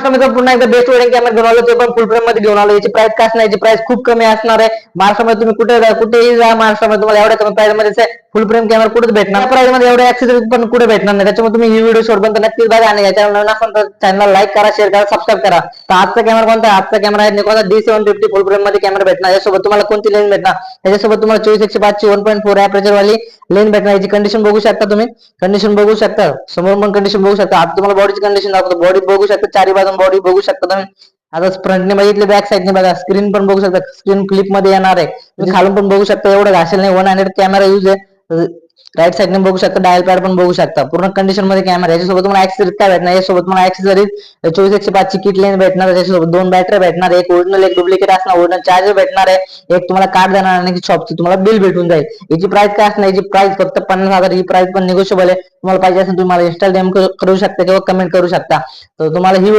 महाराष्ट्रामध्ये पुन्हा एकदा बेस्ट वेडिंग कॅमेरा घेऊन आलो, ते पण फुल फ्रेम मध्ये घेऊन आलो. याची प्राइस काय असणार, याची प्राइस खूप कमी असणार आहे. महाराष्ट्रामध्ये तुम्ही कुठेही जा, महाराष्ट्रामध्ये तुम्हाला एवढ्या कमी प्राइस मध्ये फुल फ्रेम कॅमेरा कुठे भेटणार, प्राइस मध्ये एवढे ऍक्सेसरीज पण कुठे भेटणार नाही. त्याच्यामुळे तुम्ही ही व्हिडिओ शेवटपर्यंत नक्कीच बघा आणि या चॅनल नवीन असेल तर चॅनल लाईक करा, शेअर करा, सबस्क्राईब करा. तर आजचा कॅमेरा कोणता आहे, आजचा कॅमेरा आहे निकॉन D750 फुल फ्रेम मध्ये कॅमेरा भेटणार. यासोबत तुम्हाला कोणती लेन्स भेटणार, त्याच्यासोबत तुम्हाला 24-105 ची 1.4 अॅपरेचर वाली लेन्स भेटणार. याची कंडिशन बघू शकता तुम्ही, कंडिशन बघू शकता, समोर पण कंडिशन बघू शकता. आता तुम्हाला बॉडीची कंडिशन दाखवतो, बॉडी बघू शकता, चारी बाजून बॉडी बघू शकता तुम्ही. आता फ्रंटने बघितले, बॅक साईडने बघा, स्क्रीन पण बघू शकता, स्क्रीन क्लिप मध्ये येणार आहे. तुम्ही खालून पण बघू शकता, एवढं घासेल नाही, 100 कॅमेरा यूज आहे. राईट साईडने बघू शकता, डायल पॅड पण बघू शकता, पूर्ण कंडिशन मध्ये कॅमेरा. याच्यासोबत तुम्हाला ऍक्सेसरीज काय भेटणार, यासोबत तुम्हाला ऍक्सेसरीज 24-105 ची किट लेन्स भेटणार. त्याच्यासोबत 2 बॅटरी भेटणार, एक ओरिजिनल एक डुप्लिकेट असणार, ओरिजिनल चार्जर भेटणार आहे, एक तुम्हाला कार्ड देणार आणि शॉपची तुम्हाला बिल भेटून जाईल. याची प्राइस काय असणार, याची प्राइस फक्त 50,000. ही प्राइस पण निगोशिएबल आहे. तुम्हाला पाहिजे असेल तुम्हाला इन्स्टा DM करू शकता किंवा कमेंट करू शकता. तर तुम्हाला ही